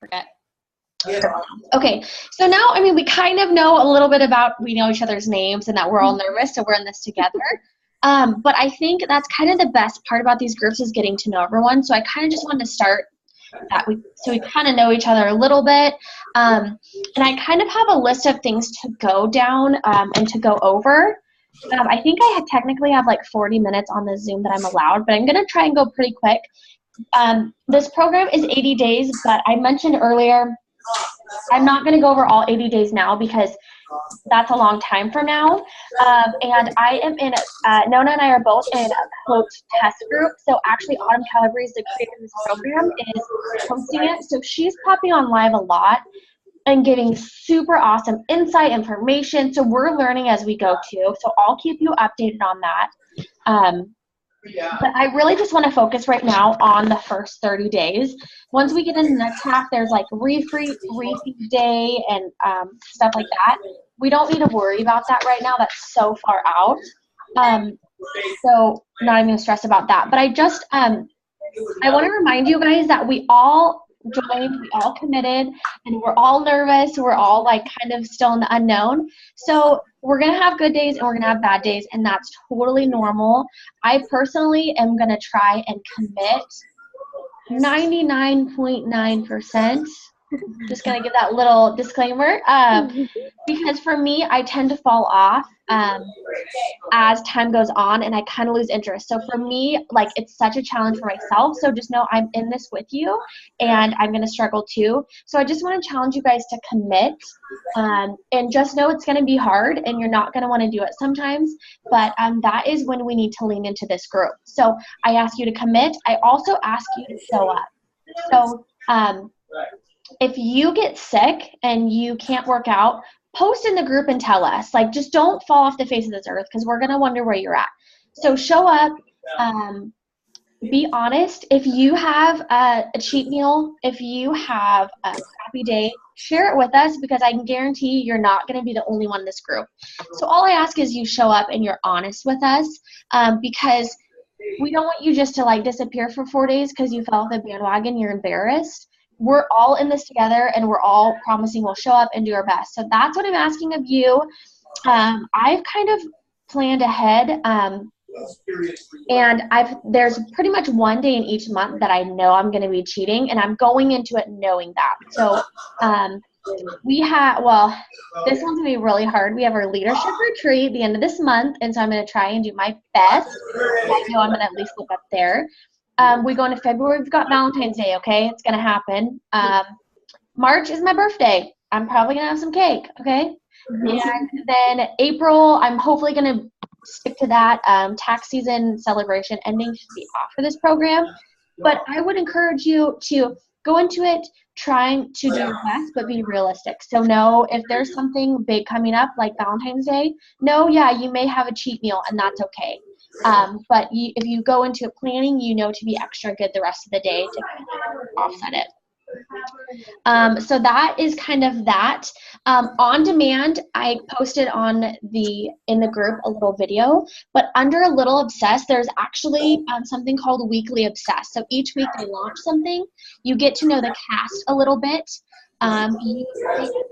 forget. Okay, so now, I mean, we kind of know a little bit about, we know each other's names and that we're all nervous, so we're in this together. But I think that's kind of the best part about these groups is getting to know everyone. So I kind of just wanted to start that so we kind of know each other a little bit. And I kind of have a list of things to go down and to go over. I think I technically have like 40 minutes on the Zoom that I'm allowed, but I'm going to try and go pretty quick. This program is 80 days, but I mentioned earlier, I'm not going to go over all 80 days now because that's a long time from now. And I am in, Nona and I are both in a coach test group. So actually Autumn Calabrese, the creator of this program, is hosting it. So she's popping on live a lot and giving super awesome insight, information. So we're learning as we go too. So I'll keep you updated on that. But I really just want to focus right now on the first 30 days. Once we get into the next half, there's like refeed day and stuff like that. We don't need to worry about that right now. That's so far out. So not even stressed about that. But I just, I want to remind you guys that we all joined, we all committed, and we're all nervous. We're all like kind of still in the unknown. So we're going to have good days and we're going to have bad days, and that's totally normal. I personally am going to try and commit 99.9%. Just going to give that little disclaimer because for me, I tend to fall off as time goes on and I kind of lose interest. So for me, like, it's such a challenge for myself. So just know I'm in this with you and I'm going to struggle too. So I just want to challenge you guys to commit and just know it's going to be hard and you're not going to want to do it sometimes. But that is when we need to lean into this group. So I ask you to commit. I also ask you to show up. So if you get sick and you can't work out, post in the group and tell us. Like, just don't fall off the face of this earth because we're going to wonder where you're at. So show up. Be honest. If you have a cheat meal, if you have a crappy day, share it with us because I can guarantee you're not going to be the only one in this group. So all I ask is you show up and you're honest with us because we don't want you just to like disappear for 4 days because you fell off the bandwagon. You're embarrassed. We're all in this together and we're all promising we'll show up and do our best. So that's what I'm asking of you. I've kind of planned ahead and there's pretty much one day in each month that I know I'm going to be cheating and I'm going into it knowing that. So we have, well, this one's going to be really hard. We have our leadership retreat at the end of this month, and so I'm going to try and do my best. I know I'm going to at least look up there. We go into February, we've got Valentine's Day, okay? It's going to happen. March is my birthday. I'm probably going to have some cake, okay? And then April, I'm hopefully going to stick to that. Tax season celebration ending should be off for this program. But I would encourage you to go into it trying to do your best, but be realistic. So know if there's something big coming up like Valentine's Day, yeah, you may have a cheat meal, and that's okay. But if you go into it planning, you know to be extra good the rest of the day to kind of offset it. So that is kind of that. On demand, I posted in the group a little video, but under a little obsessed, there's actually something called Weekly Obsessed. So each week they launch something. You get to know the cast a little bit.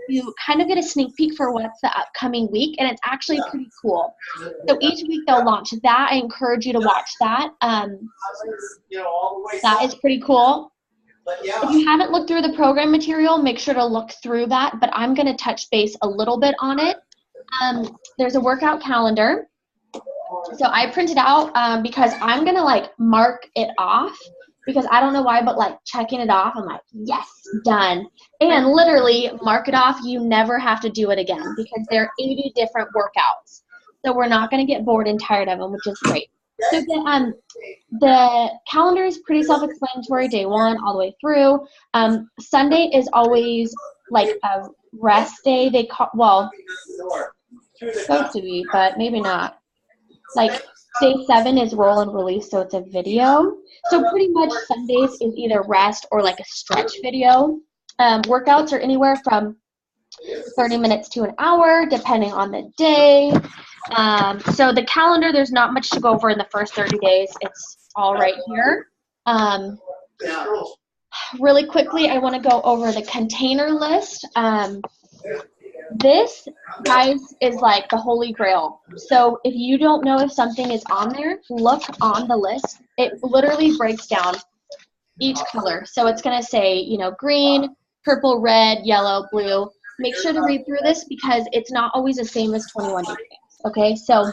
You kind of get a sneak peek for what's the upcoming week, and it's actually pretty cool. So each week they'll launch that. I encourage you to watch that. That is pretty cool. If you haven't looked through the program material, make sure to look through that, but I'm going to touch base a little bit on it. There's a workout calendar. So I printed out because I'm going to like mark it off because I don't know why, but like checking it off, I'm like, yes, done. And literally mark it off. You never have to do it again because there are 80 different workouts. So we're not going to get bored and tired of them, which is great. So the calendar is pretty self-explanatory, day one all the way through. Sunday is always like a rest day. It's supposed to be, but maybe not. Like day 7 is roll and release, so it's a video. So pretty much Sundays is either rest or like a stretch video. Workouts are anywhere from 30 minutes to an hour, depending on the day. So the calendar, there's not much to go over in the first 30 days. It's all right here. Really quickly, I want to go over the container list. This, guys, is like the holy grail. So if you don't know if something is on there, look on the list. It literally breaks down each color. So it's going to say, you know, green, purple, red, yellow, blue. Make sure to read through this because it's not always the same as 21 day plans. Okay, so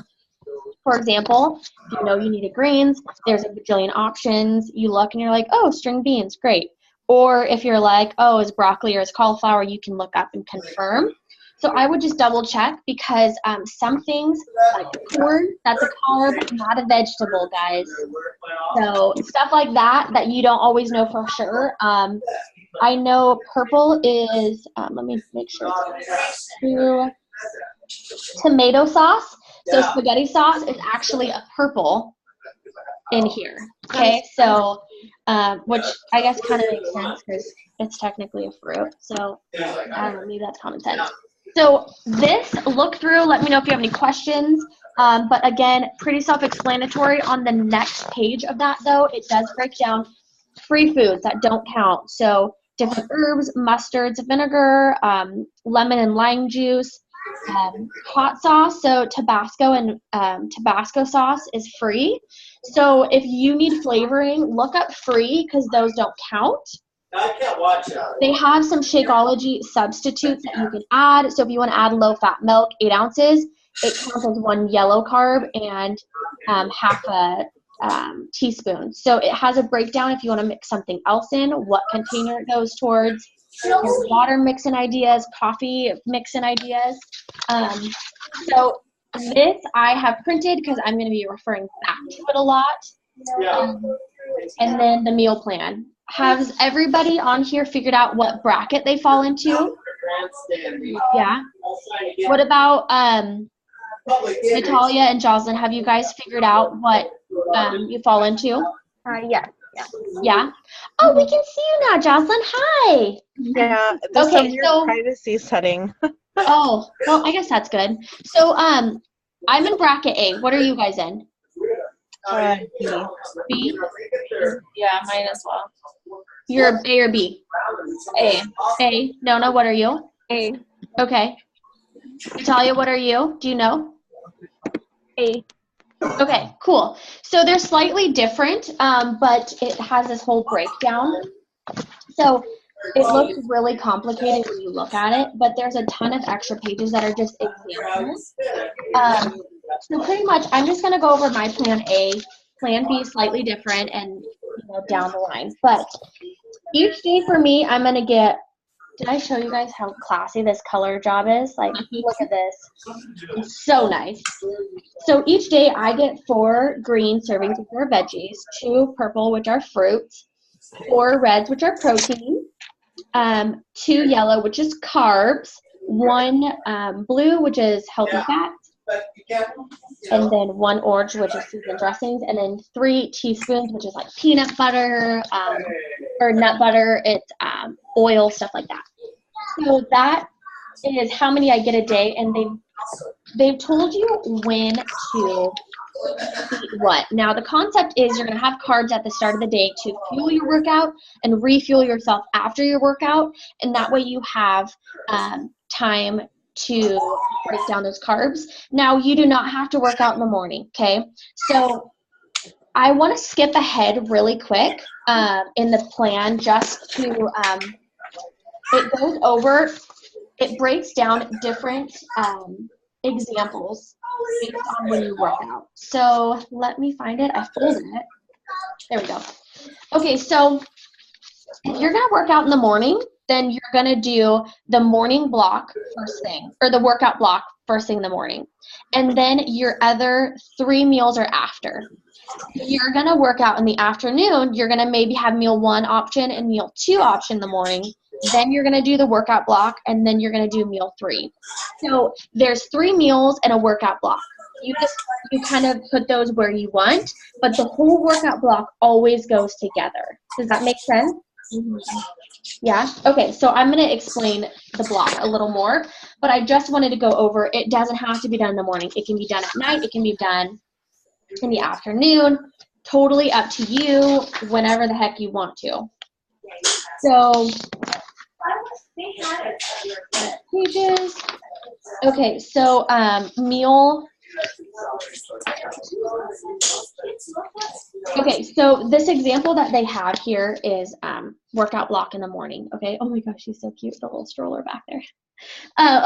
for example, if you know you needed greens, there's a bajillion options. You look and you're like, oh, string beans, great. Or if you're like, oh, is broccoli or is cauliflower, you can look up and confirm. So I would just double check because some things, like corn, that's a carb, not a vegetable, guys. So stuff like that you don't always know for sure. I know purple is, let me make sure, tomato sauce. So spaghetti sauce is actually a purple in here, okay? So, which I guess kind of makes sense because it's technically a fruit. So, I don't know, maybe that's common sense. So this, look through, let me know if you have any questions. But again, pretty self-explanatory. On the next page of that, though, it does break down free foods that don't count. So different herbs, mustards, vinegar, lemon and lime juice, hot sauce. So Tabasco and Tabasco sauce is free. So if you need flavoring, look up free because those don't count. I can't watch it. They have some Shakeology substitutes that you can add. So if you want to add low-fat milk, 8 ounces, it counts as 1 yellow carb and half a teaspoon. So it has a breakdown if you want to mix something else in, what container it goes towards. There's water mix-in ideas, coffee mix-in ideas. So this I have printed because I'm going to be referring back to it a lot. And then the meal plan. Has everybody on here figured out what bracket they fall into? Yeah. What about Natalia and Jocelyn? Have you guys figured out what you fall into? Yeah. Yeah. Oh, we can see you now, Jocelyn. Hi. Yeah. There's some weird privacy setting. Oh, well, I guess that's good. So, I'm in bracket A. What are you guys in? B. B? Yeah, mine as well. You're A or B? A. A. Nona, what are you? A. Okay. Natalia, what are you? Do you know? A. Okay, cool. So they're slightly different, but it has this whole breakdown. So it looks really complicated when you look at it, but there's a ton of extra pages that are just examples. So pretty much, I'm just going to go over my plan A. Plan B is slightly different and, you know, down the line. But each day for me, I'm going to get, did I show you guys how classy this color job is? Like, look at this. It's so nice. So each day I get 4 green servings, which are veggies, 2 purple, which are fruits, 4 reds, which are protein, 2 yellow, which is carbs, 1 blue, which is healthy fats, and then 1 orange, which is seasoned dressings, and then 3 teaspoons, which is like peanut butter or nut butter. It's oil, stuff like that. So that is how many I get a day, and they've told you when to eat what. Now the concept is you're going to have carbs at the start of the day to fuel your workout and refuel yourself after your workout, and that way you have time to break down those carbs. Now you do not have to work out in the morning, okay? So I want to skip ahead really quick in the plan just to, it goes over, it breaks down different examples based on when you work out. So let me find it. I folded it. There we go. Okay, so if you're going to work out in the morning, then you're going to do the morning block first thing, or the workout block first thing in the morning. And then your other 3 meals are after. If you're going to work out in the afternoon, you're going to maybe have meal 1 option and meal 2 option in the morning. Then you're going to do the workout block, and then you're going to do meal 3. So there's 3 meals and a workout block. You kind of put those where you want, but the whole workout block always goes together. Does that make sense? Mm-hmm. Yeah? Okay, so I'm going to explain the block a little more, but I just wanted to go over, it doesn't have to be done in the morning. It can be done at night. It can be done in the afternoon. Totally up to you, whenever the heck you want to. So, pages. Okay, so meal. Okay, so this example that they have here is workout block in the morning. Okay, oh my gosh, she's so cute, the little stroller back there.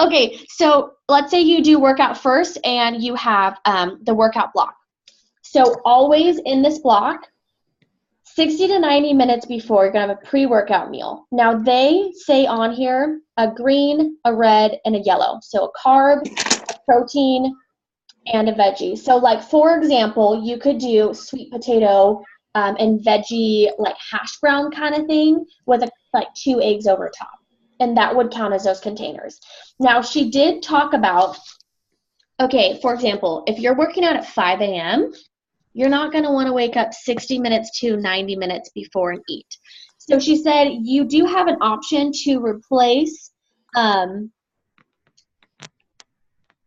Okay, so let's say you do workout first and you have the workout block. So always in this block, 60 to 90 minutes before, you're going to have a pre-workout meal. Now, they say on here a green, a red, and a yellow. So a carb, a protein, and a veggie. So, like, for example, you could do sweet potato and veggie, like, hash brown kind of thing with, like, 2 eggs over top. And that would count as those containers. Now, she did talk about, okay, for example, if you're working out at 5 a.m., you're not going to want to wake up 60 minutes to 90 minutes before and eat. So she said you do have an option to replace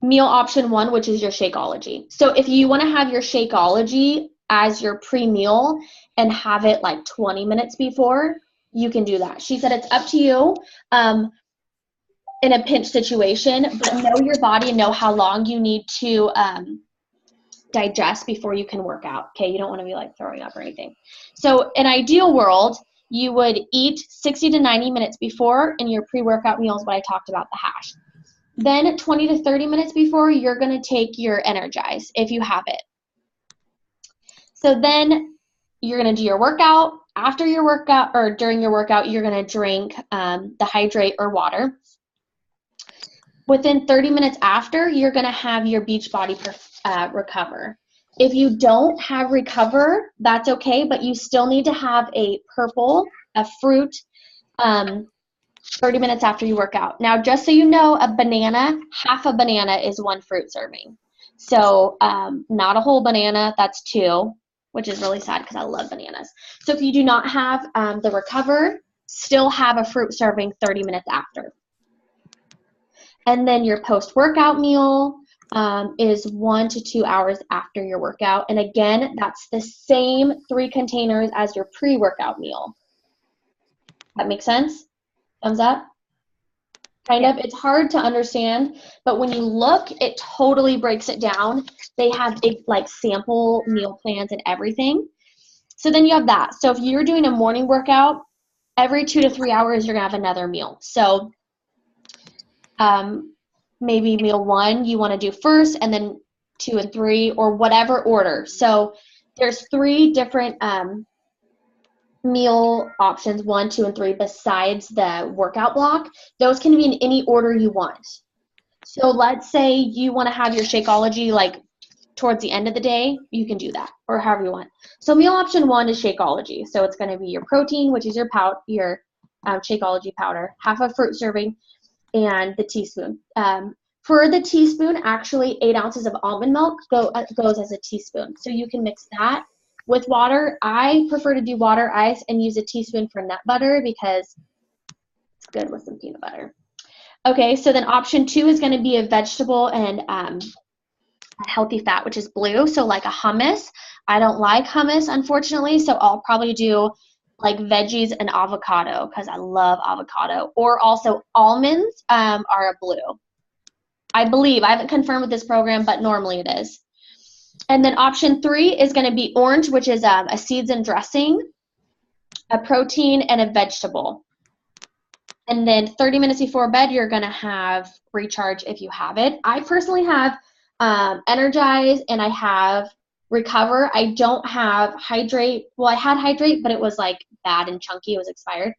meal option 1, which is your Shakeology. So if you want to have your Shakeology as your pre-meal and have it like 20 minutes before, you can do that. She said it's up to you in a pinch situation, but know your body and know how long you need to digest before you can work out. Okay, you don't want to be like throwing up or anything. So in ideal world, you would eat 60 to 90 minutes before, and your pre-workout meal is what I talked about, the hash. Then 20 to 30 minutes before, you're going to take your Energize if you have it. So then you're going to do your workout. After your workout or during your workout, you're going to drink the hydrate or water. Within 30 minutes after, you're going to have your Beachbody Recover. If you don't have Recover, that's okay, but you still need to have a purple, a fruit, 30 minutes after you work out. Now, just so you know, a banana, half a banana is 1 fruit serving. So not a whole banana, that's 2, which is really sad because I love bananas. So if you do not have the Recover, still have a fruit serving 30 minutes after. And then your post-workout meal is 1 to 2 hours after your workout. And again, that's the same 3 containers as your pre-workout meal. That makes sense? Thumbs up? Kind of. It's hard to understand, but when you look, it totally breaks it down. They have big, like, sample meal plans and everything. So then you have that. So if you're doing a morning workout, every 2 to 3 hours, you're going to have another meal. So maybe meal 1 you want to do first, and then 2 and 3, or whatever order. So there's 3 different meal options, 1, 2, and 3, besides the workout block. Those can be in any order you want. So let's say you want to have your Shakeology like towards the end of the day, you can do that, or however you want. So meal option 1 is Shakeology. So it's going to be your protein, which is your Shakeology powder, half a fruit serving, and the teaspoon. For the teaspoon, actually 8 ounces of almond milk goes as a teaspoon. So you can mix that with water. I prefer to do water, ice, and use a teaspoon for nut butter because it's good with some peanut butter. Okay, so then option 2 is going to be a vegetable and a healthy fat, which is blue. So like a hummus. I don't like hummus, unfortunately, so I'll probably do like veggies and avocado because I love avocado. Or also almonds are a blue. I believe. I haven't confirmed with this program, but normally it is. And then option 3 is going to be orange, which is a seeds and dressing, a protein, and a vegetable. And then 30 minutes before bed, you're going to have Recharge if you have it. I personally have Energize, and I have Recover. I don't have Hydrate. Well, I had Hydrate, but it was like bad and chunky. It was expired.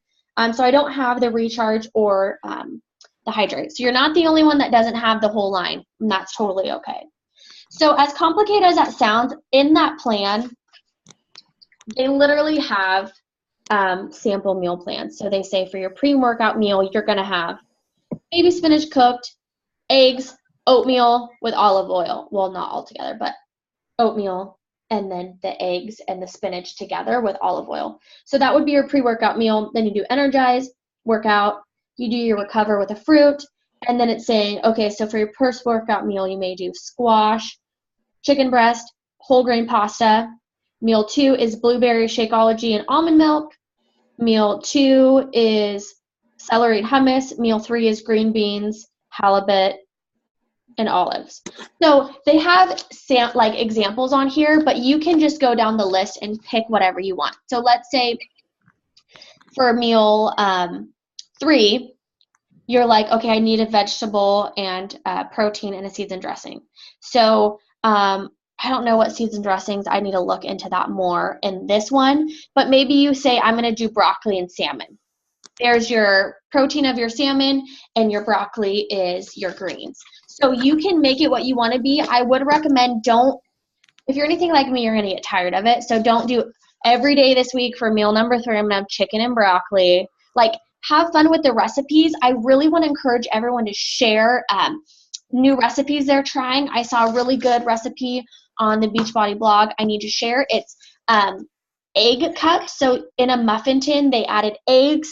So I don't have the Recharge or the Hydrate. So you're not the only one that doesn't have the whole line, and that's totally okay. So as complicated as that sounds, in that plan, they literally have sample meal plans. So they say for your pre-workout meal, you're going to have baby spinach cooked, eggs, oatmeal with olive oil. Well, not all together, but oatmeal, and then the eggs and the spinach together with olive oil. So that would be your pre-workout meal. Then you do Energize, workout, you do your Recover with a fruit, and then it's saying, okay, so for your post-workout meal, you may do squash, chicken breast, whole grain pasta. Meal 2 is blueberry, Shakeology, and almond milk. Meal 2 is celery and hummus. Meal 3 is green beans, halibut, and olives. So they have like examples on here, but you can just go down the list and pick whatever you want. So let's say for meal 3, you're like, okay, I need a vegetable and protein and a seasoned dressing. So I don't know what seasoned dressings. I need to look into that more in this one. But maybe you say, I'm going to do broccoli and salmon. There's your protein of your salmon, and your broccoli is your greens. So you can make it what you want to be. I would recommend if you're anything like me, you're going to get tired of it. So don't do every day this week for meal number 3, I'm going to have chicken and broccoli. Like, have fun with the recipes. I really want to encourage everyone to share new recipes they're trying. I saw a really good recipe on the Beachbody blog I need to share. It's egg cups. So in a muffin tin, they added eggs,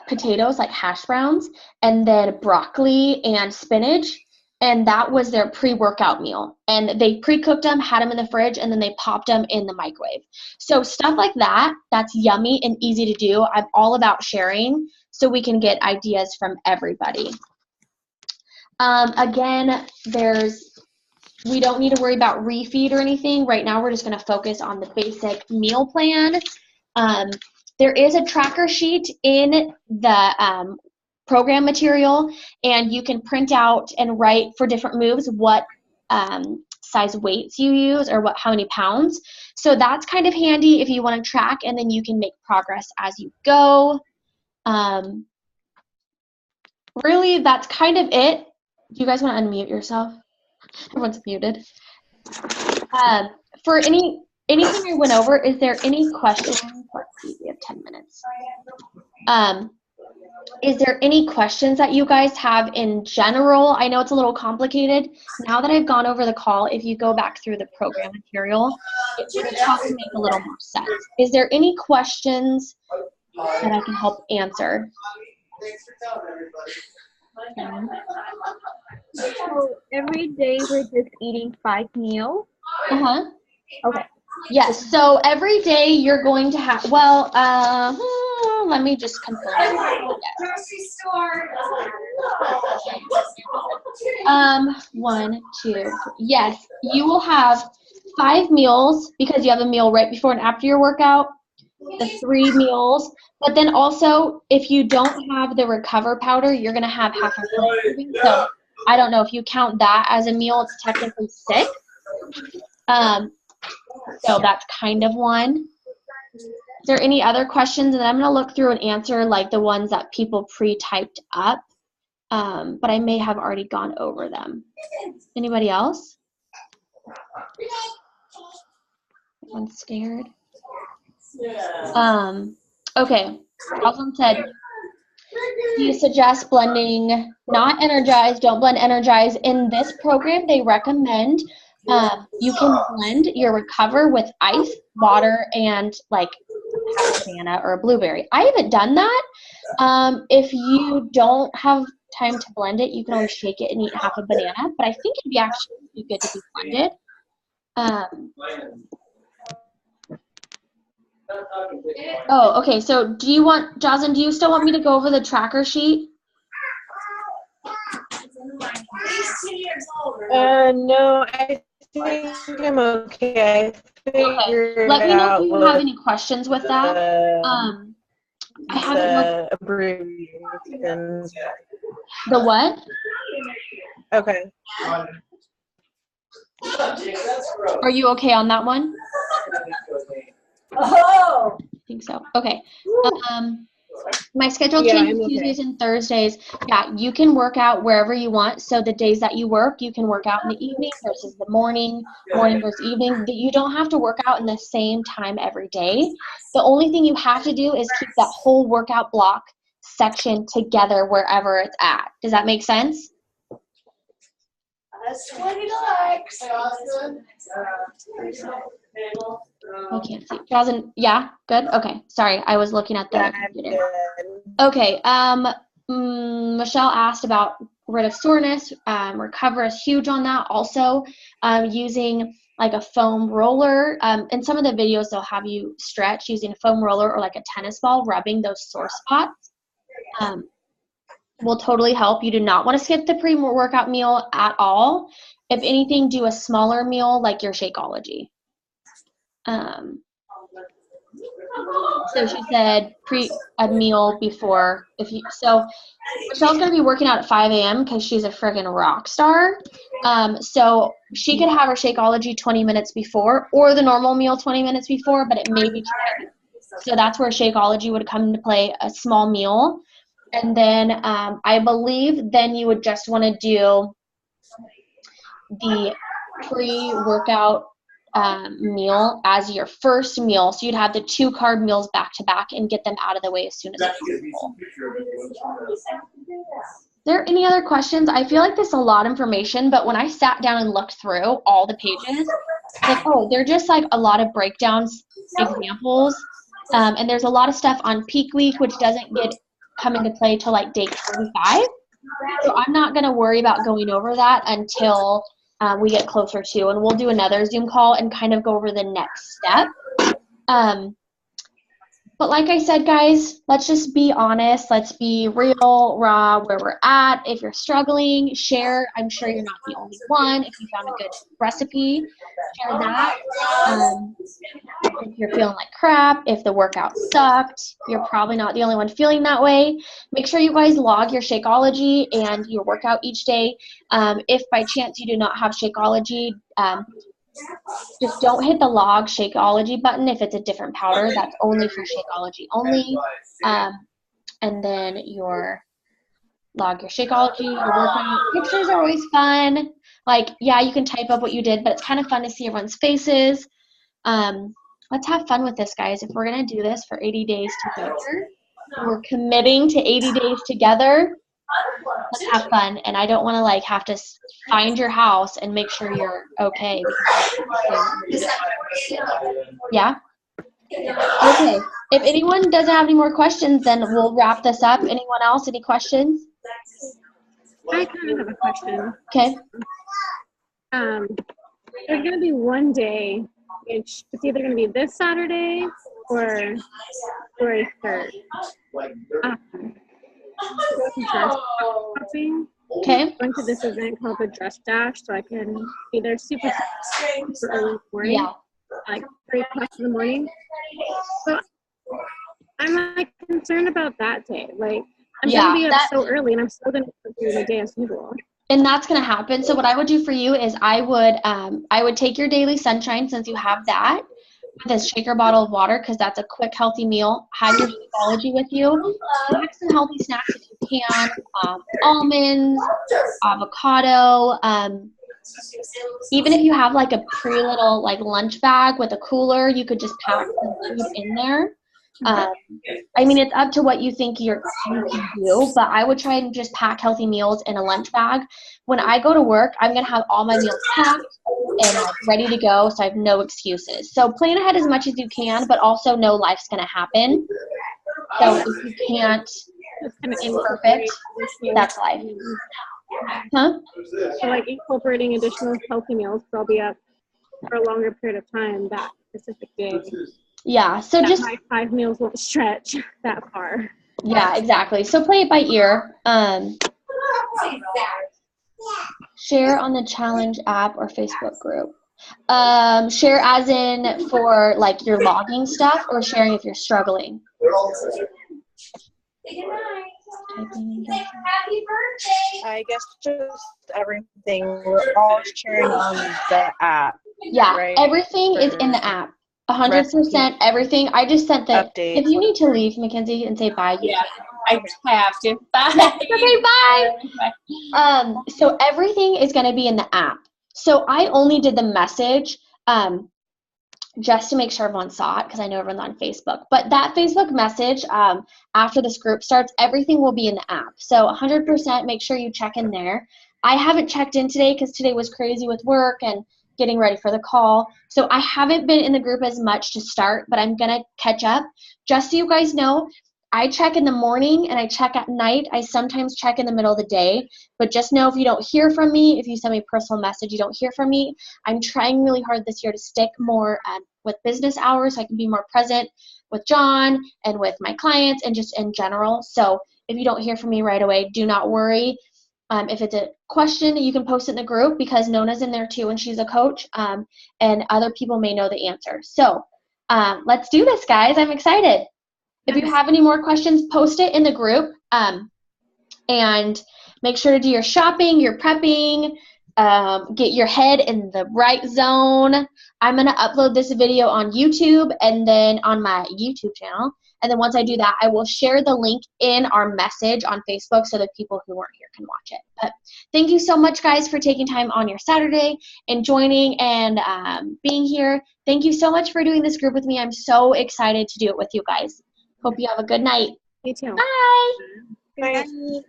potatoes, like hash browns, and then broccoli and spinach. And that was their pre-workout meal. And they pre-cooked them, had them in the fridge, and then they popped them in the microwave. So stuff like that, that's yummy and easy to do. I'm all about sharing so we can get ideas from everybody. Again, we don't need to worry about refeed or anything. Right now, we're just going to focus on the basic meal plan. There is a tracker sheet in the program material, and you can print out and write for different moves what size weights you use or how many pounds. So that's kind of handy if you want to track, and then you can make progress as you go. Really, that's kind of it. Do you guys want to unmute yourself? Everyone's muted. For anything I went over, is there any questions? Let's see, we have 10 minutes. Is there any questions that you guys have in general? I know it's a little complicated. Now that I've gone over the call, if you go back through the program material, it will probably make a little more sense. Is there any questions that I can help answer? Thanks for telling everybody. So every day we're just eating 5 meals? Uh-huh. Okay. Yes, so every day you're going to have, well, let me just confirm. Grocery store. 1, 2, 3. Yes, you will have 5 meals because you have a meal right before and after your workout, the 3 meals. But then also, if you don't have the recover powder, you're going to have half a serving. So I don't know if you count that as a meal, it's technically 6. So that's kind of one. Is there any other questions? And I'm going to look through and answer like the ones that people pre-typed up, but I may have already gone over them. Anybody else? Everyone's scared? Okay. Rosalind said, do you suggest blending not Energize? Don't blend Energize. In this program, they recommend you can blend your Recover with ice, water, and like a banana or a blueberry. I haven't done that. If you don't have time to blend it, you can always shake it and eat half a banana, but I think it'd be actually good to be blended. Oh, okay. So do you want, Jocelyn, do you still want me to go over the tracker sheet? No, I think I'm okay. Okay. Let me know if you have any questions with that. I haven't looked. Abbreviation. The what? Okay. Are you okay on that one? Oh. I think so. Okay. My schedule Yeah, changes I'm okay. Tuesdays and Thursdays. Yeah, you can work out wherever you want. So the days that you work, you can work out in the evening versus the morning versus evening. You don't have to work out in the same time every day. The only thing you have to do is keep that whole workout block section together wherever it's at. Does that make sense? That's $20. I can't see. Jocelyn, yeah, good. Okay, sorry, I was looking at the computer. Okay. Michelle asked about rid of soreness. Recover is huge on that. Also, using like a foam roller. In some of the videos, they'll have you stretch using a foam roller or like a tennis ball, rubbing those sore spots. Will totally help. You do not want to skip the pre-workout meal at all. If anything, do a smaller meal like your Shakeology. So she said a meal before. So Michelle's gonna be working out at 5 a.m. because she's a friggin' rock star. So she could have her Shakeology 20 minutes before, or the normal meal 20 minutes before, but it may be too late. So that's where Shakeology would come into play, a small meal. And then I believe then you would just want to do the pre-workout meal as your first meal. So you'd have the 2 carb meals back to back and get them out of the way as soon as possible. Are there any other questions? I feel like this is a lot of information, but when I sat down and looked through all the pages, like, oh, they're just like a lot of breakdowns, examples, and there's a lot of stuff on peak week, which doesn't come into play till like day 45. So I'm not going to worry about going over that until we get closer to, and we'll do another Zoom call and kind of go over the next step. But like I said, guys, let's just be honest. Let's be real, raw, where we're at. If you're struggling, share. I'm sure you're not the only one. If you found a good recipe, share that. If you're feeling like crap, if the workout sucked, you're probably not the only one feeling that way. Make sure you guys log your Shakeology and your workout each day. If by chance you do not have Shakeology, just don't hit the log Shakeology button if it's a different powder. That's only for Shakeology only. And then log your Shakeology, your workout. Pictures are always fun. Like, yeah, you can type up what you did, but it's kind of fun to see everyone's faces. Let's have fun with this, guys. If we're going to do this for 80 days together, we're committing to 80 days together, let's have fun. And I don't want to like have to find your house and make sure you're okay. Yeah? Okay. If anyone doesn't have any more questions, then we'll wrap this up. Anyone else? Any questions? I kind of have a question. Okay. There's going to be one day, it's either going to be this Saturday or February 3rd. Okay. Going to this event called the Dress Dash, so I can be there super early morning, Yeah. like 3 o'clock in the morning. So I'm like concerned about that day. Like I'm gonna be up so early, and I'm still gonna do the day as usual. And that's going to happen. So what I would do for you is I would take your daily sunshine, since you have that, with a shaker bottle of water, because that's a quick, healthy meal. Have your Shakeology with you. Have some healthy snacks if you can. Almonds, avocado. Even if you have like a little like lunch bag with a cooler, you could just pack some food in there. I mean, it's up to what you think you can do, but I would try and just pack healthy meals in a lunch bag. When I go to work, I'm going to have all my meals packed and like ready to go, so I have no excuses. So plan ahead as much as you can, but also know life's going to happen. So if you can't be perfect, that's life. Huh? So like incorporating additional healthy meals, so I'll be up for a longer period of time that specific day. Yeah, so that just my 5 meals won't stretch that far. Yeah, exactly. So play it by ear. Share on the challenge app or Facebook group. Share as in for like your logging stuff, or sharing if you're struggling. Happy birthday. I guess just everything. We're all sharing on the app. Yeah, right? everything is in the app. 100% everything. I just sent the Update. If you need to leave, Mackenzie, and say bye. Yeah, I have to. Bye. Okay, bye. So everything is going to be in the app. So I only did the message just to make sure everyone saw it, because I know everyone's on Facebook. But that Facebook message, after this group starts, everything will be in the app. So 100% make sure you check in there. I haven't checked in today because today was crazy with work and getting ready for the call. So I haven't been in the group as much to start, but I'm going to catch up. Just so you guys know, I check in the morning and I check at night. I sometimes check in the middle of the day, but just know if you don't hear from me, if you send me a personal message, you don't hear from me. I'm trying really hard this year to stick more with business hours so I can be more present with John and with my clients and just in general. So if you don't hear from me right away, do not worry. If it's a question, you can post it in the group because Nona's in there too and she's a coach, and other people may know the answer. So let's do this, guys. I'm excited. If you have any more questions, post it in the group, and make sure to do your shopping, your prepping, get your head in the right zone. I'm going to upload this video on YouTube and then on my YouTube channel. And then once I do that, I will share the link in our message on Facebook so that people who weren't here can watch it. But thank you so much, guys, for taking time on your Saturday and joining and being here. Thank you so much for doing this group with me. I'm so excited to do it with you guys. Hope you have a good night. You too. Bye. Bye.